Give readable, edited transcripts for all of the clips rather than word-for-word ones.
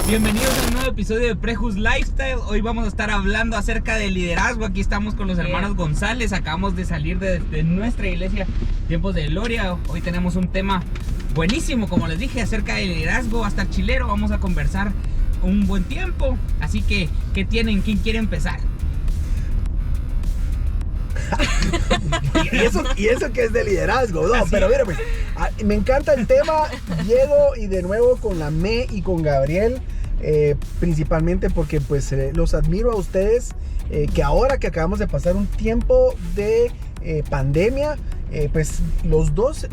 Bienvenidos a un nuevo episodio de Prejus Lifestyle. Hoy vamos a estar hablando acerca del liderazgo. Aquí estamos con los hermanos González. Acabamos de salir de nuestra iglesia, Tiempos de Gloria. Hoy tenemos un tema buenísimo, como les dije, acerca del liderazgo. Va a estar chilero, vamos a conversar un buen tiempo. Así que, ¿qué tienen? ¿Quién quiere empezar? y eso que es de liderazgo, ¿no? Así Pero es. mira, pues, me encanta el tema. Llego y de nuevo con la Me y con Gabriel, principalmente porque pues los admiro a ustedes, que ahora que acabamos de pasar un tiempo de pandemia, pues los dos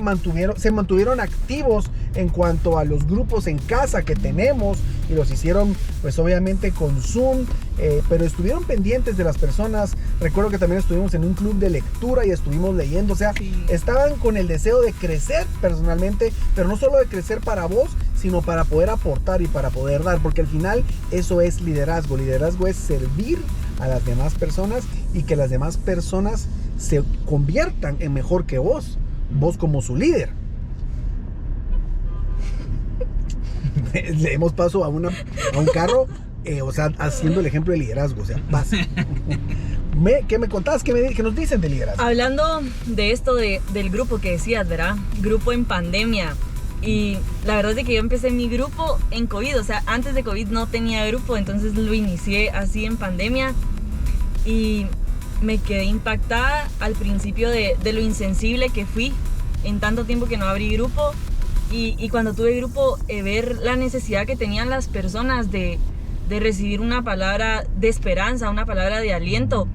se mantuvieron activos en cuanto a los grupos en casa que tenemos, y los hicieron pues obviamente con Zoom, pero estuvieron pendientes de las personas. Recuerdo que también estuvimos en un club de lectura y estuvimos leyendo, o sea, estaban con el deseo de crecer personalmente, pero no solo de crecer para vos, sino para poder aportar y para poder dar, porque al final eso es liderazgo. Liderazgo es servir a las demás personas y que las demás personas se conviertan en mejor que vos como su líder. Le demos paso a un carro, o sea, haciendo el ejemplo de liderazgo, o sea, pasa. ¿Qué me contás? ¿Qué nos dicen de liderazgo? Hablando de esto del grupo que decías, ¿verdad? Grupo en pandemia. Y la verdad es que yo empecé mi grupo en COVID, o sea, antes de COVID no tenía grupo, entonces lo inicié así en pandemia. Y me quedé impactada al principio de lo insensible que fui en tanto tiempo que no abrí grupo. Y cuando tuve grupo, ver la necesidad que tenían las personas de recibir una palabra de esperanza, una palabra de aliento.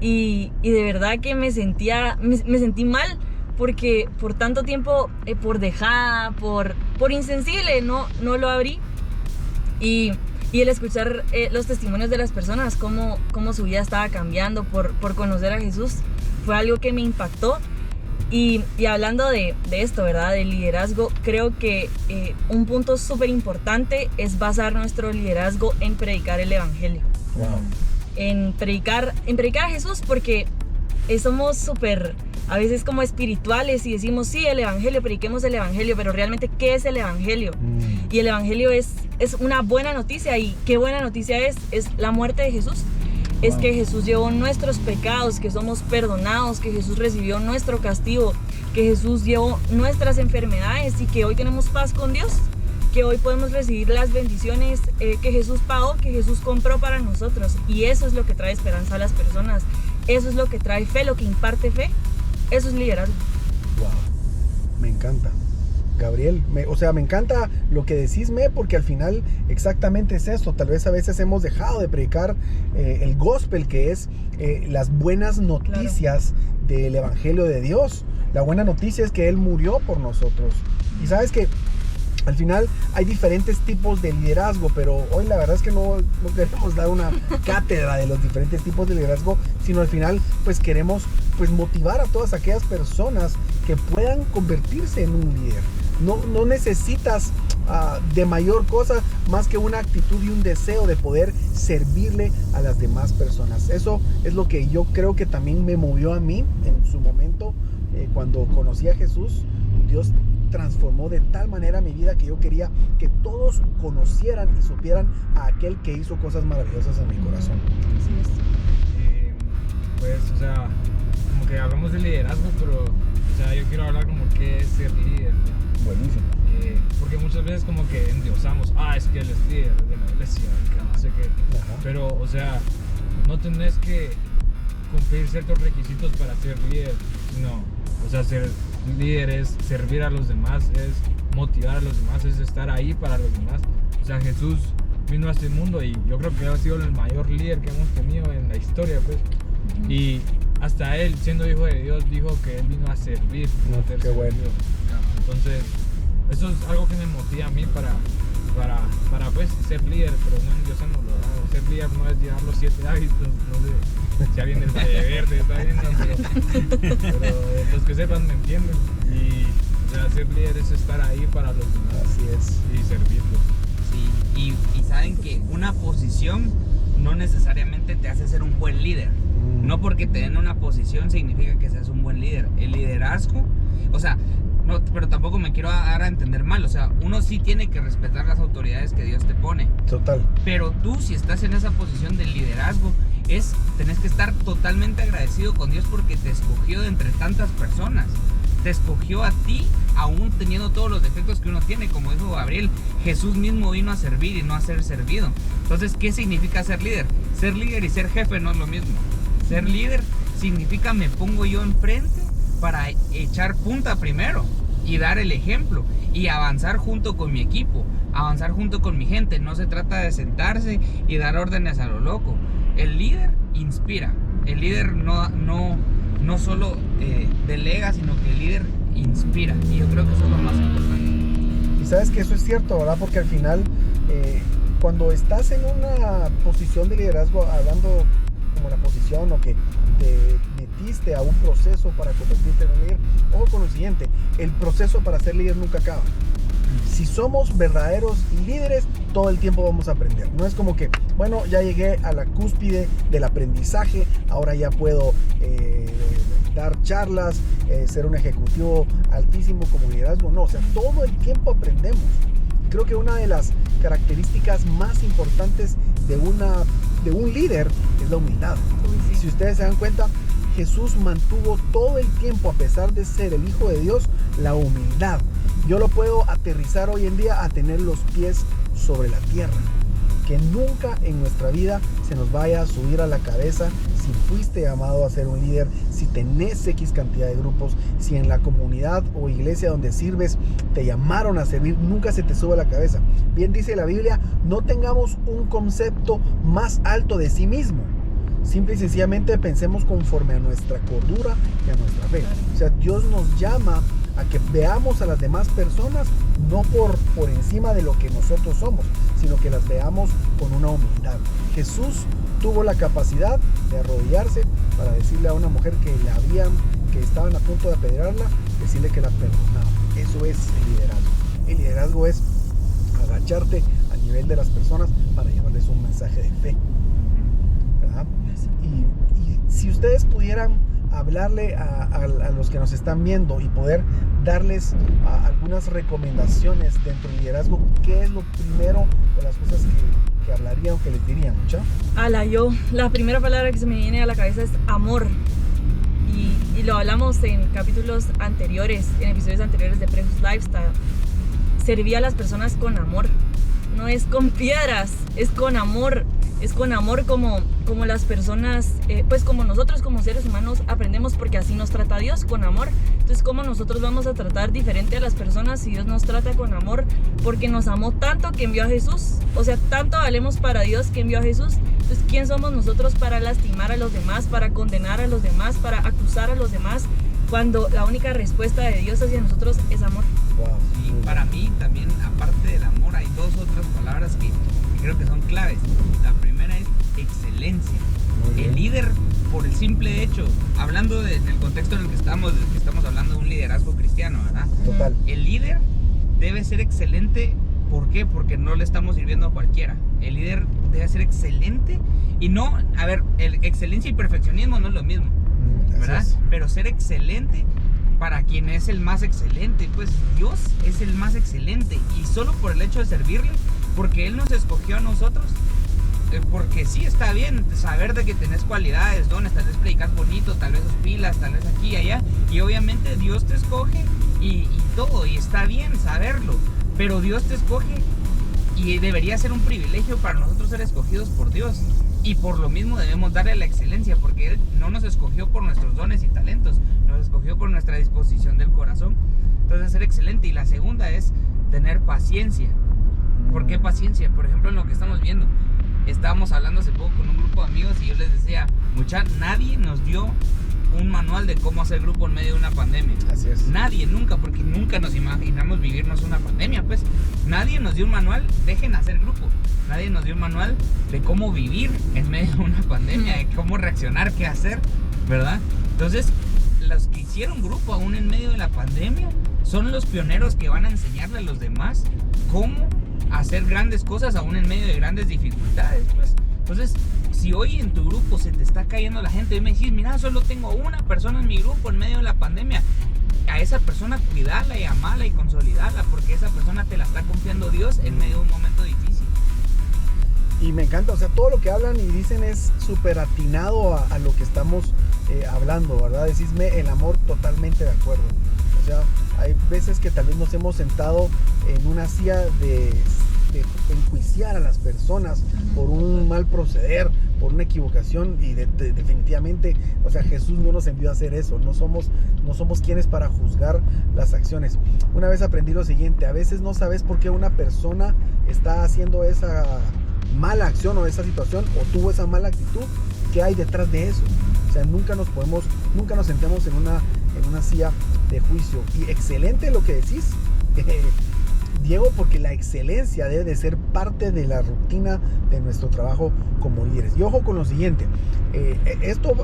Y de verdad que me sentí mal, porque por tanto tiempo, por dejada, por insensible, no lo abrí. Y el escuchar los testimonios de las personas, cómo su vida estaba cambiando por conocer a Jesús, fue algo que me impactó. Y hablando de esto, ¿verdad? Del liderazgo, creo que un punto súper importante es basar nuestro liderazgo en predicar el evangelio. Wow. En predicar a Jesús, porque somos súper, a veces como espirituales y decimos, sí, el evangelio, prediquemos el evangelio, pero realmente, ¿qué es el evangelio? Y el evangelio es una buena noticia. ¿Y qué buena noticia es? Es la muerte de Jesús. Es que Jesús llevó nuestros pecados, que somos perdonados, que Jesús recibió nuestro castigo, que Jesús llevó nuestras enfermedades y que hoy tenemos paz con Dios, que hoy podemos recibir las bendiciones que Jesús pagó, que Jesús compró para nosotros. Y eso es lo que trae esperanza a las personas. Eso es lo que trae fe, lo que imparte fe. Eso es liderazgo. Wow, me encanta. Gabriel, me encanta lo que decís, porque al final exactamente es esto. Tal vez a veces hemos dejado de predicar el gospel, que es las buenas noticias del evangelio de Dios. La buena noticia es que Él murió por nosotros. Y sabes que al final hay diferentes tipos de liderazgo, pero hoy la verdad es que no queremos dar una cátedra de los diferentes tipos de liderazgo, sino al final pues queremos pues motivar a todas aquellas personas que puedan convertirse en un líder. No necesitas de mayor cosa más que una actitud y un deseo de poder servirle a las demás personas. Eso es lo que yo creo que también me movió a mí en su momento, cuando conocí a Jesús. Dios transformó de tal manera mi vida que yo quería que todos conocieran y supieran a aquel que hizo cosas maravillosas en mi corazón. Así es. Pues, o sea, como que hablamos de liderazgo, pero, o sea, yo quiero hablar como qué es ser líder, ¿no? Buenísimo. Porque muchas veces como que endiosamos, es que él es líder de la iglesia, que no sé qué. Ajá. Pero, o sea, no tenés que cumplir ciertos requisitos para ser líder, no. O sea, ser líder es servir a los demás, es motivar a los demás, es estar ahí para los demás. O sea, Jesús vino a este mundo y yo creo que ha sido el mayor líder que hemos tenido en la historia, pues. Y hasta él, siendo hijo de Dios, dijo que él vino a servir, no a ser Qué bueno. servido. Entonces, eso es algo que me motiva a mí para pues ser líder, pero no endiosándolo, ¿no? Ser líder no es llevar los 7 hábitos, no sé si alguien del Valle Verde está viendo, pero los que sepan me entienden. Y, o sea, ser líder es estar ahí para los demás. Así es. Y servirlos. Sí, y saben que una posición no necesariamente te hace ser un buen líder. No porque te den una posición significa que seas un buen líder. El liderazgo, o sea, No, pero tampoco me quiero dar a entender mal. O sea, uno sí tiene que respetar las autoridades que Dios te pone. Total. Pero tú, si estás en esa posición de liderazgo, tenés que estar totalmente agradecido con Dios porque te escogió de entre tantas personas. Te escogió a ti, aún teniendo todos los defectos que uno tiene. Como dijo Gabriel, Jesús mismo vino a servir y no a ser servido. Entonces, ¿qué significa ser líder? Ser líder y ser jefe no es lo mismo. Ser líder significa me pongo yo enfrente para echar punta primero y dar el ejemplo y avanzar junto con mi equipo, avanzar junto con mi gente. No se trata de sentarse y dar órdenes a lo loco. El líder inspira. El líder no solo delega, sino que el líder inspira. Y yo creo que eso es lo más importante. Y sabes que eso es cierto, ¿verdad? Porque al final, cuando estás en una posición de liderazgo, hablando como la posición o que te metiste a un proceso para convertirte en un líder, ojo con lo siguiente, el proceso para ser líder nunca acaba. Si somos verdaderos líderes, todo el tiempo vamos a aprender. No es como que, bueno, ya llegué a la cúspide del aprendizaje, ahora ya puedo dar charlas, ser un ejecutivo altísimo como liderazgo. No, o sea, todo el tiempo aprendemos. Creo que una de las características más importantes de un líder es la humildad. Uy, sí. Si ustedes se dan cuenta, Jesús mantuvo todo el tiempo, a pesar de ser el Hijo de Dios, la humildad. Yo lo puedo aterrizar hoy en día a tener los pies sobre la tierra. Que nunca en nuestra vida se nos vaya a subir a la cabeza si fuiste llamado a ser un líder, si tenés X cantidad de grupos, si en la comunidad o iglesia donde sirves te llamaron a servir, nunca se te suba a la cabeza. Bien dice la Biblia, no tengamos un concepto más alto de sí mismo. Simple y sencillamente pensemos conforme a nuestra cordura y a nuestra fe. O sea, Dios nos llama a que veamos a las demás personas no por encima de lo que nosotros somos, sino que las veamos con una humildad. Jesús tuvo la capacidad de arrodillarse para decirle a una mujer que estaban a punto de apedrearla, decirle que la perdonaba. Eso es el liderazgo. El liderazgo es agacharte al nivel de las personas para llevarles un mensaje de fe, ¿verdad? Y si ustedes pudieran hablarle a los que nos están viendo y poder darles algunas recomendaciones dentro del liderazgo, ¿qué es lo primero de las cosas que hablarían o que les dirían, mucha? La primera palabra que se me viene a la cabeza es amor. Y lo hablamos en capítulos anteriores, en episodios anteriores de Precious Lifestyle. Servir a las personas con amor. No es con piedras, es con amor. Es con amor como las personas, pues como nosotros como seres humanos aprendemos, porque así nos trata Dios, con amor. Entonces, ¿cómo nosotros vamos a tratar diferente a las personas si Dios nos trata con amor? Porque nos amó tanto que envió a Jesús. O sea, tanto valemos para Dios que envió a Jesús. Entonces, ¿quién somos nosotros para lastimar a los demás, para condenar a los demás, para acusar a los demás, cuando la única respuesta de Dios hacia nosotros es amor? Wow. Y para mí también, aparte del amor, hay dos otras palabras que creo que son claves. La primera es excelencia. El líder, por el simple hecho, hablando en el contexto en el que estamos hablando de un liderazgo cristiano, ¿verdad? Total. El líder debe ser excelente. ¿Por qué? Porque no le estamos sirviendo a cualquiera. El líder debe ser excelente y no, excelencia y perfeccionismo no es lo mismo, ¿verdad? Pero ser excelente para quien es el más excelente, pues Dios es el más excelente, y solo por el hecho de servirle, porque Él nos escogió a nosotros, porque sí está bien saber de que tenés cualidades, dones, tal vez predicas bonito, tal vez sos pilas, tal vez aquí y allá, y obviamente Dios te escoge y todo, y está bien saberlo, pero Dios te escoge y debería ser un privilegio para nosotros ser escogidos por Dios, y por lo mismo debemos darle la excelencia, porque Él no nos escogió por nuestros dones y talentos, nos escogió por nuestra disposición del corazón. Entonces, ser excelente. Y la segunda es tener paciencia. ¿Por qué paciencia? Por ejemplo, en lo que estamos viendo, estábamos hablando hace poco con un grupo de amigos y yo les decía, nadie nos dio un manual de cómo hacer grupo en medio de una pandemia. Así es. Nadie, nunca, porque nunca nos imaginamos vivirnos una pandemia, pues. Nadie nos dio un manual, dejen hacer grupo. Nadie nos dio un manual de cómo vivir en medio de una pandemia, de cómo reaccionar, qué hacer, ¿verdad? Entonces, los que hicieron grupo aún en medio de la pandemia son los pioneros que van a enseñarle a los demás cómo hacer grandes cosas aún en medio de grandes dificultades, pues. Entonces, si hoy en tu grupo se te está cayendo la gente y me decís, mira, solo tengo una persona en mi grupo en medio de la pandemia, a esa persona cuidarla y amarla y consolidarla, porque esa persona te la está confiando Dios en medio de un momento difícil. Y me encanta, o sea, todo lo que hablan y dicen es súper atinado a lo que estamos hablando, ¿verdad? Decísme el amor, totalmente de acuerdo. O sea, hay veces que tal vez nos hemos sentado en una silla de enjuiciar a las personas por un mal proceder, por una equivocación, y definitivamente, o sea, Jesús no nos envió a hacer eso. No somos quienes para juzgar las acciones. Una vez aprendí lo siguiente: a veces no sabes por qué una persona está haciendo esa mala acción o esa situación, o tuvo esa mala actitud. ¿Qué hay detrás de eso? O sea, nunca nos sentemos en una silla de juicio. Y excelente lo que decís, Diego, porque la excelencia debe de ser parte de la rutina de nuestro trabajo como líderes. Y ojo con lo siguiente, esto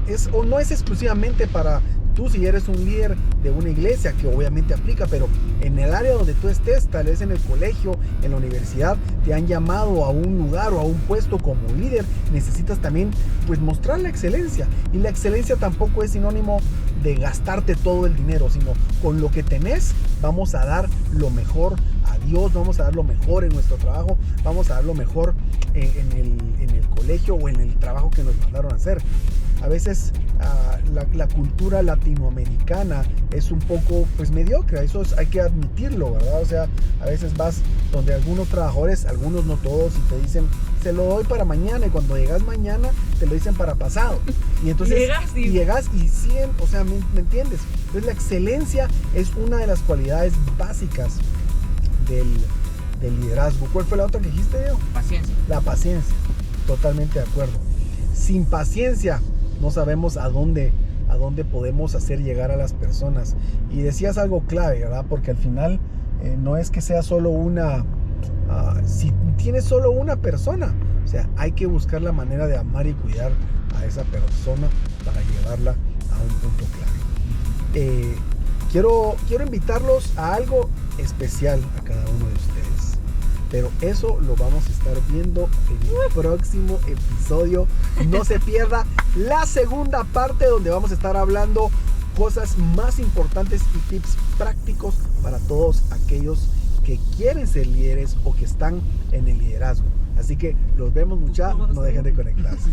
no es exclusivamente para tú si eres un líder de una iglesia, que obviamente aplica, pero en el área donde tú estés, tal vez en el colegio, en la universidad, te han llamado a un lugar o a un puesto como líder, necesitas también pues mostrar la excelencia. Y la excelencia tampoco es sinónimo de gastarte todo el dinero, sino con lo que tenés vamos a dar lo mejor a Dios, vamos a dar lo mejor en nuestro trabajo, vamos a dar lo mejor en el colegio o en el trabajo que nos mandaron a hacer. A veces la cultura latinoamericana es un poco pues mediocre, eso hay que admitirlo, ¿verdad? O sea, a veces vas donde algunos trabajadores, algunos no todos, y te dicen, se lo doy para mañana, y cuando llegas mañana te lo dicen para pasado. Y entonces llegas y siguen, o sea, ¿me entiendes? Entonces la excelencia es una de las cualidades básicas del liderazgo. ¿Cuál fue la otra que dijiste, Diego? Paciencia. La paciencia, totalmente de acuerdo. Sin paciencia no sabemos a dónde podemos hacer llegar a las personas. Y decías algo clave, ¿verdad? Porque al final no es que sea solo si tienes solo una persona, o sea, hay que buscar la manera de amar y cuidar a esa persona para llevarla a un punto clave. Quiero invitarlos a algo especial a cada uno de ustedes, pero eso lo vamos a estar viendo en el próximo episodio. No se pierda la segunda parte, donde vamos a estar hablando cosas más importantes y tips prácticos para todos aquellos que quieren ser líderes o que están en el liderazgo. Así que los vemos, mucha, no dejen de conectarse.